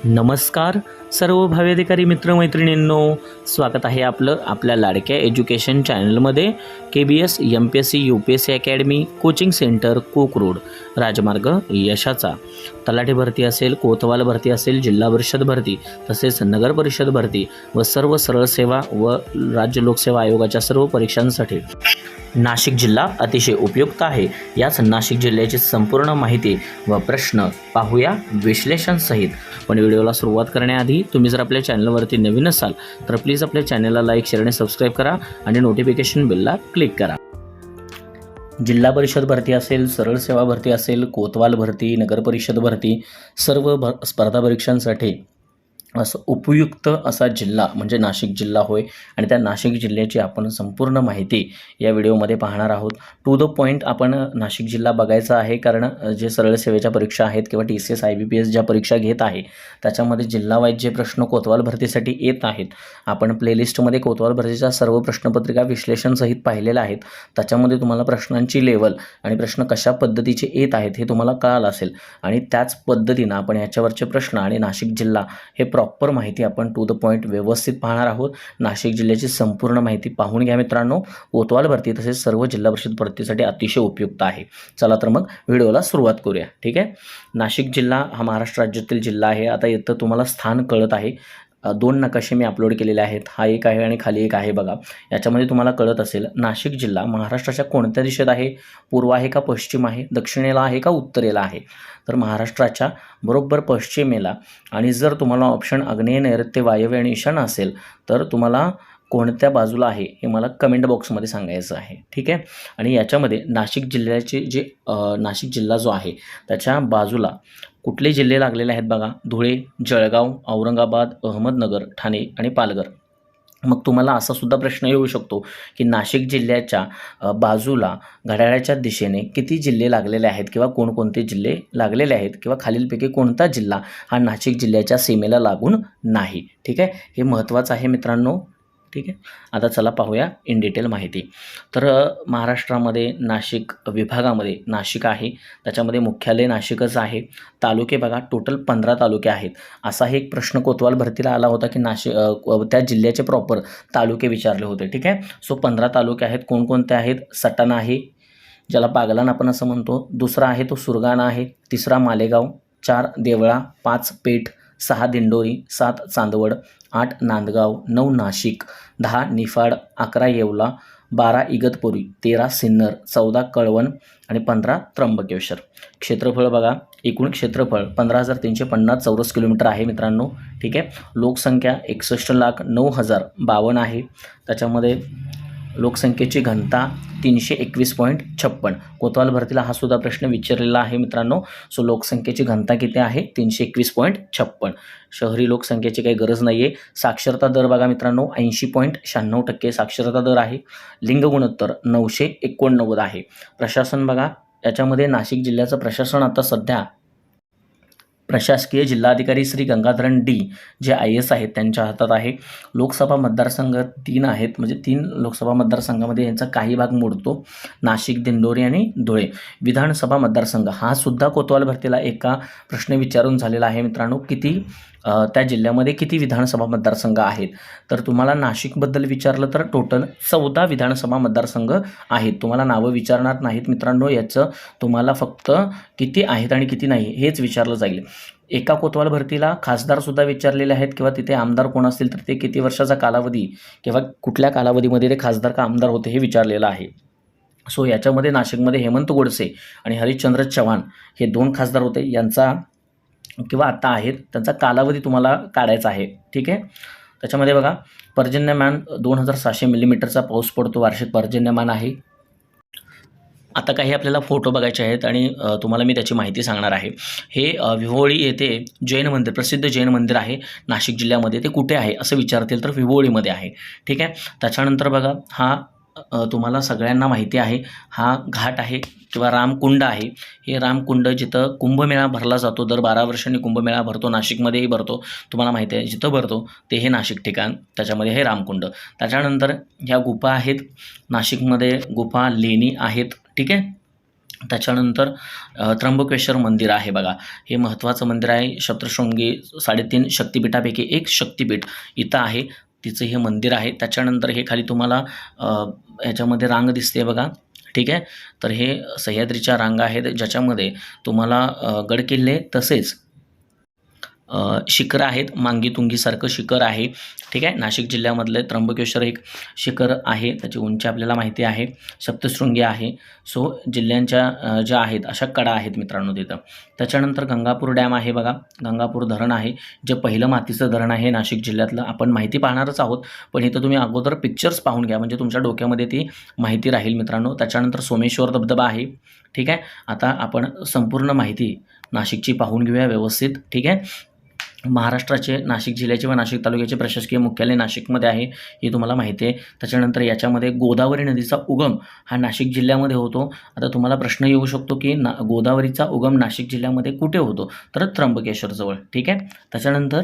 नमस्कार सर्व भावी अधिकारी मित्रमैत्रिणींनो, स्वागत आहे आपल्या लाडक्या एज्युकेशन चॅनलमध्ये. KBS MPSC UPSC academy coaching centre कोकरोड राजमार्ग यशाचा तलाठी भरती असेल, कोतवाल भरती असेल, जिल्हा परिषद भरती तसेच नगर परिषद भरती व सर्व सरळ सेवा व राज्य लोकसेवा आयोगाच्या सर्व परीक्षांसाठी नाशिक जिल्हा अतिशय उपयुक्त आहे. याच नाशिक जिल्ह्याची संपूर्ण माहिती व प्रश्न पाहूया विश्लेषणसहित. पण व्हिडिओला सुरुवात करण्याआधी तुम्ही जर आपल्या चॅनलवरती नवीन असाल तर प्लीज आपल्या चॅनलला लाईक, शेअर आणि सबस्क्राईब करा आणि नोटिफिकेशन बेलला क्लिक करा. जिल्हा परिषद भरती असेल, सरळ सेवा भरती असेल, कोतवाल भरती, नगर परिषद भरती सर्व स्पर्धा परीक्षांसाठी असं उपयुक्त असा जिल्हा म्हणजे नाशिक जिल्हा होय. आणि त्या नाशिक जिल्ह्याची आपण संपूर्ण माहिती या व्हिडिओमध्ये पाहणार आहोत. टू द पॉईंट आपण नाशिक जिल्हा बघायचा आहे, कारण जे सरळ सेवेच्या परीक्षा आहेत किंवा TCS IBPS ज्या परीक्षा घेत आहे त्याच्यामध्ये जिल्हा जे प्रश्न कोतवाल भरतीसाठी येत आहेत. आपण प्लेलिस्टमध्ये कोतवाल भरतीच्या सर्व प्रश्नपत्रिका विश्लेषणसहित पाहिलेल्या आहेत. त्याच्यामध्ये तुम्हाला प्रश्नांची लेवल आणि प्रश्न कशा पद्धतीचे येत आहेत हे तुम्हाला कळालं असेल. आणि त्याच पद्धतीनं आपण याच्यावरचे प्रश्न आणि नाशिक जिल्हा हे प्रॉपर माहिती आपण टू द पॉईंट व्यवस्थित पाहणार आहोत. नाशिक जिल्ह्याची संपूर्ण माहिती पाहून घ्या मित्रांनो. कोतवाल भरती तसेच सर्व जिल्हा परिषद भरतीसाठी अतिशय उपयुक्त आहे. चला तर मग व्हिडिओला सुरुवात करूया. ठीक आहे. नाशिक जिल्हा हा महाराष्ट्र राज्यातील जिल्हा आहे. आता इथं तुम्हाला स्थान कळत आहे. 2 नकाशे मी अपलोड केलेले आहेत. हा एक आहे आणि खाली एक आहे बघा. याच्यामध्ये तुम्हाला कळत असेल नाशिक जिल्हा महाराष्ट्राच्या कोणत्या दिशेत आहे? पूर्व आहे का पश्चिम आहे? दक्षिणेला आहे का उत्तरेला आहे? तर महाराष्ट्राच्या बरोबर पश्चिमेला. आणि जर तुम्हाला ऑप्शन आग्नेय, नैऋत्य, वायव्य आणि ईशान्य असेल तर तुम्हाला कोणत्या बाजूला आहे हे मला कमेंट बॉक्समध्ये सांगायचं आहे. ठीक आहे. आणि याच्यामध्ये नाशिक जिल्ह्याचे जे नाशिक जिल्हा जो आहे त्याच्या बाजूला कुठले जिल्हे लागलेले आहेत बघा? धुळे, जळगाव, औरंगाबाद, अहमदनगर, ठाणे आणि पालघर. मग तुम्हाला असा सुद्धा प्रश्न येऊ शकतो की नाशिक जिल्ह्याच्या बाजूला घड्याळाच्या दिशेने किती जिल्हे लागलेले आहेत किंवा कोणकोणते जिल्हे लागलेले आहेत किंवा खालीलपैकी कोणता जिल्हा हा नाशिक जिल्ह्याच्या सीमेला लागून नाही. ठीक आहे. हे महत्त्वाचं आहे मित्रांनो. ठीक आहे. आता चला पाहूया इन डिटेल माहिती. तर महाराष्ट्रामध्ये नाशिक विभागामध्ये नाशिक आहे. त्याच्यामध्ये मुख्यालय नाशिकच आहे. तालुके बघा, टोटल 15 तालुके आहेत. असाही एक प्रश्न कोतवाल भरतीला आला होता की त्या जिल्ह्याचे प्रॉपर तालुके विचारले होते. ठीक आहे. सो 15 तालुके आहेत. कोणकोणते आहेत? सटाणा आहे, ज्याला बागलाण आपण असं म्हणतो. दुसरा आहे तो सुरगाणा आहे. तिसरा मालेगाव, 4 देवळा, 5 पेठ, 6 दिंडोरी, 7 चांदवड, 8 नांदगाव, 9 नाशिक, 10 निफाड, 11 येवला, 12 इगतपुरी, 13 सिन्नर, 14 कळवण आणि 15 त्र्यंबकेश्वर. क्षेत्रफळ बघा, एकूण क्षेत्रफळ 15,350 चौरस किलोमीटर आहे मित्रांनो. ठीक आहे. लोकसंख्या 61,09,052 आहे. त्याच्यामध्ये लोकसंख्येची घनता 321.56. कोतवाल भरतीला हा सुद्धा प्रश्न विचारलेला आहे मित्रांनो. सो लोकसंख्येची घनता किती आहे? 321.56. शहरी लोकसंख्येची काही गरज नाही आहे. साक्षरता दर बघा मित्रांनो, 80.96% साक्षरता दर आहे. लिंग गुणोत्तर 989 आहे. प्रशासन बघा, याच्यामध्ये नाशिक जिल्ह्याचं प्रशासन आता सध्या प्रशासकीय जिल्हाधिकारी श्री गंगाधरण D जे IAS आहेत त्यांच्या हातात आहे. लोकसभा मतदारसंघ 3 आहेत, म्हणजे 3 लोकसभा मतदारसंघामध्ये यांचा काही भाग मोडतो. नाशिक, दिंडोरी आणि धुळे. विधानसभा मतदारसंघ हा सुद्धा कोतवाल भरतीला एका प्रश्न विचारून झालेला आहे मित्रांनो. किती त्या जिल्ह्यामध्ये किती विधानसभा मतदारसंघ आहेत? तर तुम्हाला नाशिकबद्दल विचारलं तर टोटल 14 विधानसभा मतदारसंघ आहेत. तुम्हाला नावं विचारणार नाहीत मित्रांनो. याचं तुम्हाला फक्त किती आहेत आणि किती नाही हेच विचारलं जाईल. एका कोतवाल भरतीला खासदारसुद्धा विचारलेले आहेत किंवा तिथे आमदार कोण असतील तर ते किती वर्षाचा कालावधी किंवा कुठल्या कालावधीमध्ये ते खासदार का आमदार होते हे विचारलेलं आहे. सो याच्यामध्ये नाशिकमध्ये हेमंत गोडसे आणि हरिश्चंद्र चव्हाण हे 2 खासदार होते. यांचा किंवा आत्ता आहेत त्यांचा कालावधी तुम्हाला काढायचा आहे. ठीक आहे. त्याच्यामध्ये बघा, पर्जन्यमान 2700 मिलीमीटरचा पाऊस पडतो, वार्षिक पर्जन्यमान आहे. आता काही आपल्याला फोटो बघायचे आहेत आणि तुम्हाला मी त्याची माहिती सांगणार आहे. हे विव्होळी येथे जैन मंदिर, प्रसिद्ध जैन मंदिर आहे नाशिक जिल्ह्यामध्ये. ते कुठे आहे असं विचारतील तर विव्होळीमध्ये आहे. ठीक आहे. त्याच्यानंतर बघा, हा तुम्हाला सगळ्यांना माहिती आहे, हा घाट आहे किंवा रामकुंड आहे. हे रामकुंड जिथं कुंभमेळा भरला जातो, दर 12 वर्षांनी कुंभमेळा भरतो. नाशिकमध्येही भरतो, तुम्हाला माहिती आहे. जिथं भरतो ते हे नाशिक ठिकाण, त्याच्यामध्ये हे रामकुंड. त्याच्यानंतर ह्या गुफा आहेत नाशिकमध्ये, गुफा लेणी आहेत. ठीक आहे. त्याच्यानंतर त्र्यंबकेश्वर मंदिर आहे बघा, हे महत्त्वाचं मंदिर आहे. सप्तशृंगी 3.5 शक्तिपीठापैकी एक शक्तिपीठ इथं आहे, तिचं हे मंदिर आहे. त्याच्यानंतर हे खाली तुम्हाला ह्याच्यामध्ये रांग दिसते बघा, ठीक आहे. तर हे सह्याद्रीच्या रांगा आहेत, ज्याच्यामध्ये तुम्हाला गडकिल्ले तसेच शिखरं आहेत. मांगीतुंगीसारखं शिखर आहे, ठीक आहे. नाशिक जिल्ह्यामधलं त्र्यंबकेश्वर एक शिखर आहे, त्याची उंची आपल्याला माहिती आहे. सप्तशृंगी आहे. सो जिल्ह्यांच्या ज्या आहेत अशा कडा आहेत मित्रांनो तिथं. त्याच्यानंतर गंगापूर डॅम आहे बघा, गंगापूर धरण आहे, जे पहिलं मातीचं धरण आहे नाशिक जिल्ह्यातलं. आपण माहिती पाहणारच आहोत, पण इथं तुम्ही अगोदर पिक्चर्स पाहून घ्या, म्हणजे तुमच्या डोक्यामध्ये ती माहिती राहील मित्रांनो. त्याच्यानंतर सोमेश्वर धबधबा आहे, ठीक आहे. आता आपण संपूर्ण माहिती नाशिकची पाहून घेऊया व्यवस्थित, ठीक आहे. महाराष्ट्राचे नाशिक जिल्ह्याचे व नाशिक तालुक्याचे प्रशासकीय मुख्यालय नाशिकमध्ये आहे, हे तुम्हाला माहिती आहे. त्याच्यानंतर याच्यामध्ये गोदावरी नदीचा उगम हा नाशिक जिल्ह्यामध्ये होतो. आता तुम्हाला प्रश्न येऊ शकतो की गोदावरीचा उगम नाशिक जिल्ह्यामध्ये कुठे होतो, तर त्र्यंबकेश्वरजवळ, ठीक आहे. त्याच्यानंतर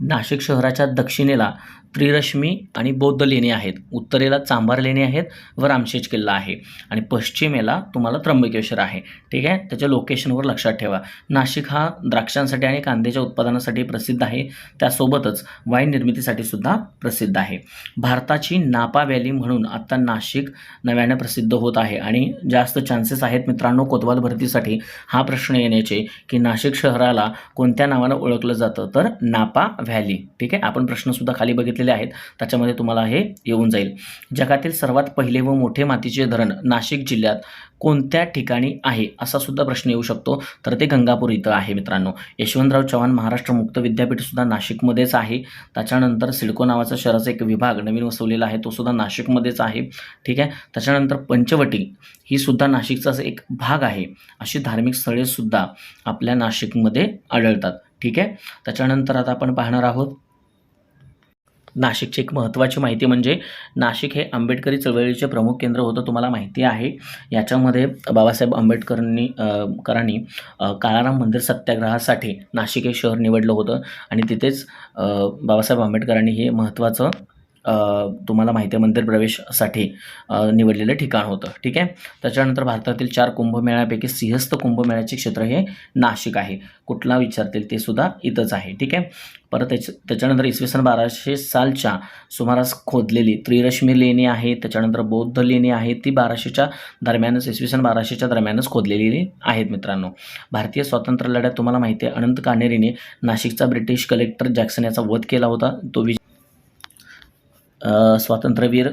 नाशिक शहराच्या दक्षिणेला त्रिरश्मी आणि बौद्ध लेणी आहेत, उत्तरेला चांभार लेणी आहेत व रामशेज किल्ला आहे, आणि पश्चिमेला तुम्हाला त्र्यंबकेश्वर आहे, ठीक आहे. त्याच्या लोकेशनवर लक्षात ठेवा. नाशिक हा द्राक्षांसाठी आणि कांद्याच्या उत्पादनासाठी प्रसिद्ध आहे, त्यासोबतच वाईन निर्मितीसाठी सुद्धा प्रसिद्ध आहे. भारताची नापा व्हॅली म्हणून आता नाशिक नव्याने प्रसिद्ध होत आहे, आणि जास्त चान्सेस आहेत मित्रांनो कोतवाल भरतीसाठी हा प्रश्न येण्याचे की नाशिक शहराला कोणत्या नावानं ओळखलं जातं, तर नापा व्हॅली, ठीक आहे. आपण प्रश्नसुद्धा खाली बघितलेले आहेत, त्याच्यामध्ये तुम्हाला हे येऊन जाईल. जगातील सर्वात पहिले व मोठे मातीचे धरण नाशिक जिल्ह्यात कोणत्या ठिकाणी आहे, असा सुद्धा प्रश्न येऊ शकतो, तर ते गंगापूर इथं आहे मित्रांनो. यशवंतराव चव्हाण महाराष्ट्र मुक्त विद्यापीठ सुद्धा नाशिकमध्येच आहे. त्याच्यानंतर सिडको नावाचा शहराचा एक विभाग नवीन वसवलेला आहे, तो सुद्धा नाशिकमध्येच आहे, ठीक आहे. त्याच्यानंतर पंचवटी ही सुद्धा नाशिकचाच एक भाग आहे. अशी धार्मिक स्थळे सुद्धा आपल्या नाशिकमध्ये आढळतात, ठीक आहे. त्याच्यानंतर आता आपण पाहणार आहोत नाशिकची एक महत्त्वाची माहिती, म्हणजे नाशिक हे आंबेडकरी चळवळीचे प्रमुख केंद्र होतं, तुम्हाला माहिती आहे. याच्यामध्ये बाबासाहेब आंबेडकरांनी काळाराम मंदिर सत्याग्रहासाठी नाशिक हे शहर निवडलं होतं, आणि तिथेच बाबासाहेब आंबेडकरांनी हे महत्त्वाचं तुम्हाला माहिती आहे मंदिर प्रवेशासाठी निवडलेलं ठिकाण होतं, ठीक आहे. त्याच्यानंतर भारतातील 4 कुंभमेळ्यापैकी सिंहस्थ कुंभमेळ्याचे क्षेत्र हे नाशिक आहे. कुठला विचारतील ते सुद्धा इथंच आहे, ठीक आहे. परत त्याच्यानंतर इसवी सन 1200 सालच्या सुमारास खोदलेली त्रिरश्मी लेणी आहे. त्याच्यानंतर बौद्ध लेणी आहे, ती 1200च्या दरम्यानच, इसवी सन 1200च्या दरम्यानच खोदलेली आहेत मित्रांनो. भारतीय स्वातंत्र्य लढ्यात तुम्हाला माहिती आहे अनंत कान्हेरीने नाशिकचा ब्रिटिश कलेक्टर जॅक्सन याचा वध केला होता. तो स्वातंत्र्यवीर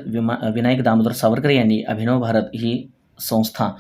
विनायक दामोदर सावरकर यांनी अभिनव भारत ही संस्था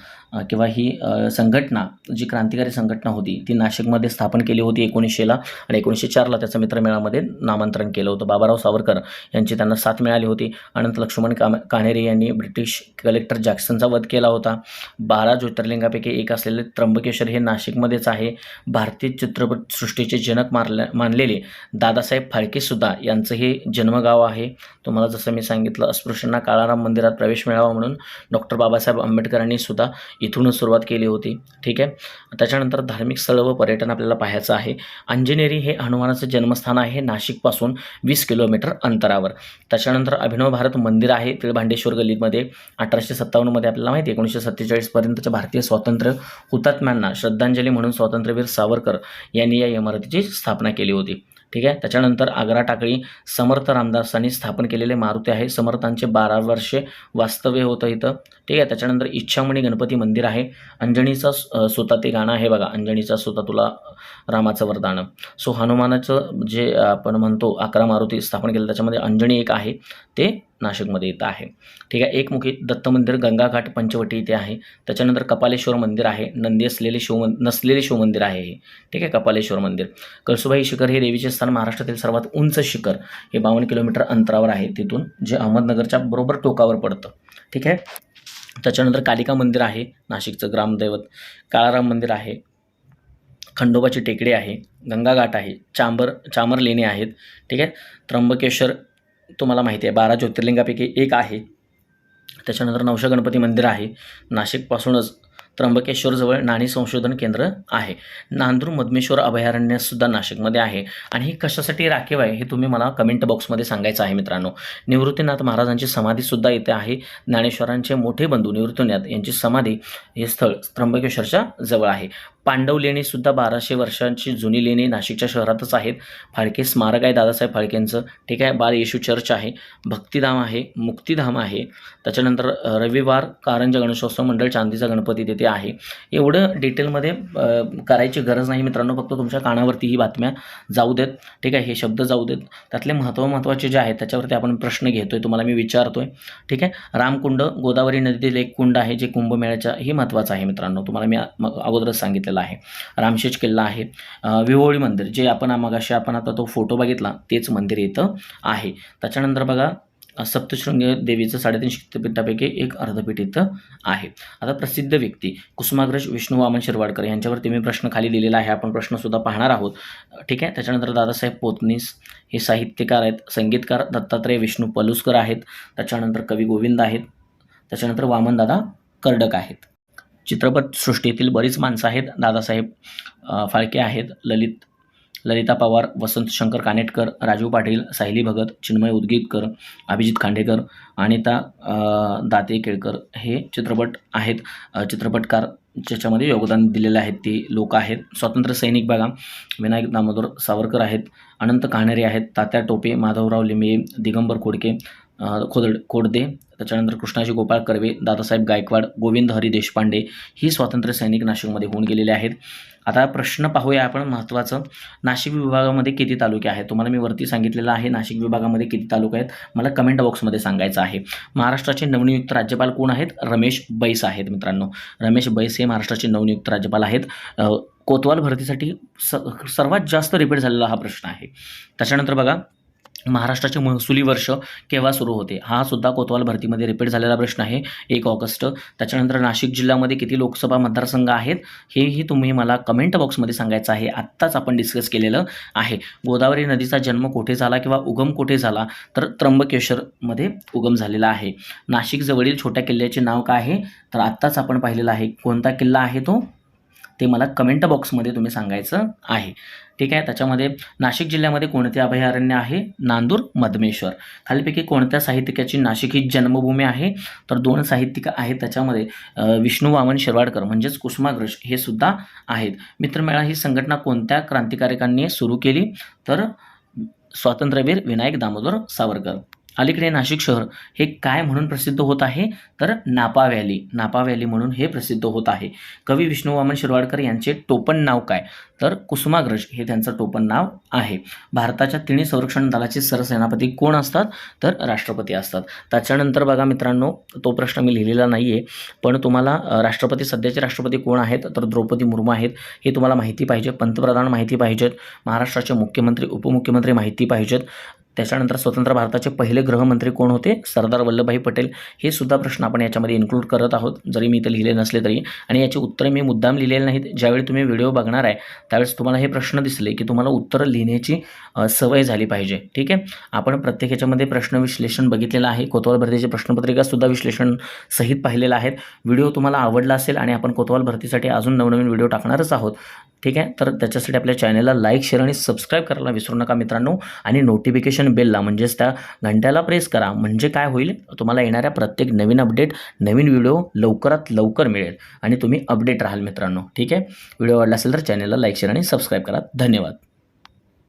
किंवा ही संघटना, जी क्रांतिकारी संघटना होती, ती नाशिकमध्ये स्थापन केली होती 1900ला, आणि 1904ला त्याचं मित्रमेळामध्ये नामांतरण केलं होतं. बाबाराव सावरकर यांची त्यांना साथ मिळाली होती. अनंत लक्ष्मण कान्हेरे यांनी ब्रिटिश कलेक्टर जॅक्सनचा वध केला होता. 12 ज्योतिर्लिंगापैकी एक असलेले त्र्यंबकेश्वर हे नाशिकमध्येच आहे. भारतीय चित्रपटसृष्टीचे जनक मानलेले दादासाहेब फाळकेसुद्धा यांचं हे जन्मगाव आहे. तुम्हाला जसं मी सांगितलं, अस्पृश्यांना काळाराम मंदिरात प्रवेश मिळावा म्हणून डॉक्टर बाबासाहेब आंबेडकरांनी सुद्धा इथूनच सुरुवात केली होती, ठीक आहे. त्याच्यानंतर धार्मिक स्थळं व पर्यटन आपल्याला पाहायचं आहे. अंजनेरी हे हनुमानाचं जन्मस्थान आहे, नाशिकपासून 20 किलोमीटर अंतरावर. त्याच्यानंतर अभिनव भारत मंदिर आहे तिळभांडेश्वर गल्लीमध्ये. 1857मध्ये आपल्याला माहिती आहे 1947 पर्यंतच्या भारतीय स्वातंत्र्य हुतात्म्यांना श्रद्धांजली म्हणून स्वातंत्र्यवीर सावरकर यांनी या इमारतीची स्थापना केली होती, ठीक आहे. त्याच्यानंतर आग्रा टाकळी समर्थ रामदासांनी स्थापन केलेले मारुती आहे. समर्थांचे 12 वर्षे वास्तव्य होतं इथं, ठीक आहे. त्याच्यानंतर इच्छामणी गणपती मंदिर आहे. अंजनीचा सुता ते गाणं आहे बघा, अंजनीचा सुता तुला रामाचं वरदान. सो हनुमानाचं जे आपण म्हणतो 11 मारुती स्थापन केलं, त्याच्यामध्ये अंजनी एक आहे, ते नाशिकमध्ये इथं आहे, ठीक आहे. एकमुखी दत्त मंदिर गंगाघाट पंचवटी इथे आहे. त्याच्यानंतर कपालेश्वर मंदिर आहे, नंदी असलेले नसलेले शिवमंदिर आहे हे, ठीक आहे. कपालेश्वर मंदिर. कळसुबाई शिखर हे देवीचे स्थान महाराष्ट्रातील सर्वात उंच शिखर हे 52 किलोमीटर अंतरावर आहे तिथून, जे अहमदनगरच्या बरोबर टोकावर पडतं, ठीक आहे. त्याच्यानंतर कालिका मंदिर आहे, नाशिकचं ग्रामदैवत. काळाराम मंदिर आहे, खंडोबाची टेकडी आहे, गंगाघाट आहे, चामर लेणी आहेत, ठीक आहे. त्र्यंबकेश्वर तुम्हाला माहिती आहे 12 ज्योतिर्लिंगापैकी एक आहे. त्याच्यानंतर नवशा गणपती मंदिर आहे. नाशिकपासूनच त्र्यंबकेश्वरजवळ नाणी संशोधन केंद्र आहे. नांदूर मधमेश्वर अभयारण्यसुद्धा नाशिकमध्ये आहे. आणि ही कशासाठी राखीव आहे हे तुम्ही मला कमेंट बॉक्समध्ये सांगायचं आहे मित्रांनो. निवृत्तीनाथ महाराजांची समाधीसुद्धा इथे आहे. ज्ञानेश्वरांचे मोठे बंधू निवृत्तीनाथ यांची समाधी हे स्थळ त्र्यंबकेश्वरच्या जवळ आहे. पांडव लेणीसुद्धा 1200 वर्षांची जुनी लेणी नाशिकच्या शहरातच आहेत. फाळके स्मारक आहे दादासाहेब फाळकेंचं, ठीक आहे. बाल येशू चर्च आहे, भक्तिधाम आहे, मुक्तिधाम आहे. त्याच्यानंतर रविवार कारंजा गणेशोत्सव मंडळ चांदीचा गणपती तिथे आहे. एवढं डिटेलमध्ये करायची गरज नाही मित्रांनो, फक्त तुमच्या कानावरती ही बातम्या जाऊ देत, ठीक आहे. हे शब्द जाऊ देत. त्यातले महत्त्वाचे जे आहेत त्याच्यावरती आपण प्रश्न घेतोय, तुम्हाला मी विचारतोय, ठीक आहे. रामकुंड गोदावरी नदीतील एक कुंड आहे जे कुंभमेळ्याच्या ही महत्त्वाचं आहे मित्रांनो, तुम्हाला मी अगोदरच सांगितलेलं आहे. रामशेज किल्ला आहे. विहोळी मंदिर जे आपण मगाशी आपण आता तो फोटो बघितला तेच मंदिर इथं आहे. त्याच्यानंतर बघा सप्तशृंगी देवीचं 3.5 शक्तिपीठापैकी एक अर्धपीठ इथं आहे. आता प्रसिद्ध व्यक्ती कुसुमाग्रज विष्णू वामन शिरवाडकर यांच्यावरती मी प्रश्न खाली दिलेला आहे, आपण प्रश्नसुद्धा पाहणार आहोत, ठीक आहे. त्याच्यानंतर दादासाहेब पोतनीस हे साहित्यकार आहेत. संगीतकार दत्तात्रय विष्णू पलुसकर आहेत. त्याच्यानंतर कवी गोविंद आहेत. त्याच्यानंतर वामनदादा कर्डक आहेत. चित्रपटसृष्टीतील बरीच माणसं आहेत. दादासाहेब फाळके आहेत, ललिता पवार, वसंत शंकर कानेटकर, राजू पाटील, सायली भगत, चिन्मय उदगीरकर, अभिजित खांडेकर, अनिता दाते केळकर हे चित्रपट आहेत. चित्रपटकार ज्याच्यामध्ये योगदान दिलेले आहेत ती लोक आहेत. स्वातंत्र्य सैनिक बघा विनायक दामोदर सावरकर आहेत, अनंत काणेरे आहेत, तात्या टोपे, माधवराव लिंबे, दिगंबर खोडके खोडदे, त्याच्यानंतर कृष्णाजी गोपाळ कर्वे, दादासाहेब गायकवाड, गोविंद हरी देशपांडे ही स्वातंत्र्य सैनिक नाशिकमध्ये होऊन गेलेले आहेत. आता प्रश्न पाहूया आपण महत्त्वाचं. नाशिक विभागामध्ये किती तालुके आहेत? तुम्हाला मी वरती सांगितलेलं आहे नाशिक विभागामध्ये किती तालुके आहेत, मला कमेंट बॉक्समध्ये सांगायचं आहे. महाराष्ट्राचे नवनियुक्त राज्यपाल कोण आहेत? रमेश बैस आहेत मित्रांनो. रमेश बैस हे महाराष्ट्राचे नवनियुक्त राज्यपाल आहेत. कोतवाल भरतीसाठी सर्वात जास्त रिपीट झालेला हा प्रश्न आहे. त्याच्यानंतर बघा महाराष्ट्राचे महसुली वर्ष केव्हा सुरू होते? हा सुद्धा कोतवाल भरतीमध्ये रिपीट झालेला प्रश्न आहे, 1 ऑगस्ट. त्याच्यानंतर नाशिक जिल्ह्यामध्ये किती लोकसभा मतदारसंघ आहेत हेही तुम्ही मला कमेंट बॉक्समध्ये सांगायचं आहे. आत्ताच आपण डिस्कस केलेलं आहे. गोदावरी नदीचा जन्म कुठे झाला किंवा उगम कुठे झाला? तर त्र्यंबकेश्वरमध्ये उगम झालेला आहे. नाशिक जवळील छोट्या किल्ल्याचे नाव काय आहे? तर आत्ताच आपण पाहिलेलं आहे. कोणता किल्ला आहे तो? ते मला कमेंट बॉक्समध्ये तुम्ही सांगायचं आहे, ठीक आहे. त्याच्यामध्ये नाशिक जिल्ह्यामध्ये कोणते अभयारण्य आहे? नांदूर मधमेश्वर. खालीपैकी कोणत्या साहित्यिकाची नाशिक ही जन्मभूमी आहे? तर 2 साहित्यिक आहेत त्याच्यामध्ये विष्णू वामन शिरवाडकर म्हणजेच कुसुमाग्रज हे सुद्धा आहेत. मित्रमेळा ही संघटना कोणत्या क्रांतिकारकांनी सुरू केली? तर स्वातंत्र्यवीर विनायक दामोदर सावरकर. अलीकडे नाशिक शहर हे काय म्हणून प्रसिद्ध होत आहे? तर नापा व्हॅली म्हणून हे प्रसिद्ध होत आहे. कवी विष्णू वामन शिरवाडकर यांचे टोपण नाव काय? तर कुसुमाग्रज हे त्यांचं टोपण नाव आहे. भारताच्या तिन्ही संरक्षण दलाचे सरसेनापती कोण असतात? तर राष्ट्रपती असतात. त्याच्यानंतर बघा मित्रांनो, तो प्रश्न मी लिहिलेला नाही आहे, पण तुम्हाला सध्याचे राष्ट्रपती कोण आहेत? तर द्रौपदी मुर्मू आहेत. हे तुम्हाला माहिती पाहिजे. पंतप्रधान माहिती पाहिजेत. महाराष्ट्राचे मुख्यमंत्री उपमुख्यमंत्री माहिती पाहिजेत. त्याच्यानंतर स्वतंत्र भारताचे पहिले गृहमंत्री कोण होते? सरदार वल्लभभाई पटेल. हे सुद्धा प्रश्न आपण याच्यामध्ये इन्क्लूड करत आहोत, जरी मी इथं लिहिले नसले तरी. आणि याची उत्तरे मी मुद्दाम लिहिलेली नाहीत. ज्यावेळी तुम्ही व्हिडिओ बघणार आहे त्यावेळेस तुम्हाला हे प्रश्न दिसले की तुम्हाला उत्तरं लिहिण्याची सवय झाली पाहिजे, ठीक आहे. आपण प्रत्येक ह्याच्यामध्ये प्रश्न विश्लेषण बघितलेलं आहे. कोतवाल भरतीची प्रश्नपत्रिकासुद्धा विश्लेषण सहित पाहिलेलं आहेत. व्हिडिओ तुम्हाला आवडला असेल आणि आपण कोतवाल भरतीसाठी अजून नवनवीन व्हिडिओ टाकणारच आहोत, ठीक आहे. तर त्याच्यासाठी आपल्या चॅनलला लाईक, शेअर आणि सबस्क्राईब करायला विसरू नका मित्रांनो. आणि नोटिफिकेशन बेलला म्हणजेच त्या घंट्याला प्रेस करा, म्हणजे काय होईल, तुम्हाला येणाऱ्या प्रत्येक नवीन अपडेट, नवीन व्हिडिओ लवकरात लवकर मिळेल आणि तुम्ही अपडेट राहाल मित्रांनो, ठीक आहे. व्हिडिओ आवडला असेल तर चॅनलला लाईक, शेअर आणि सबस्क्राईब करा. धन्यवाद.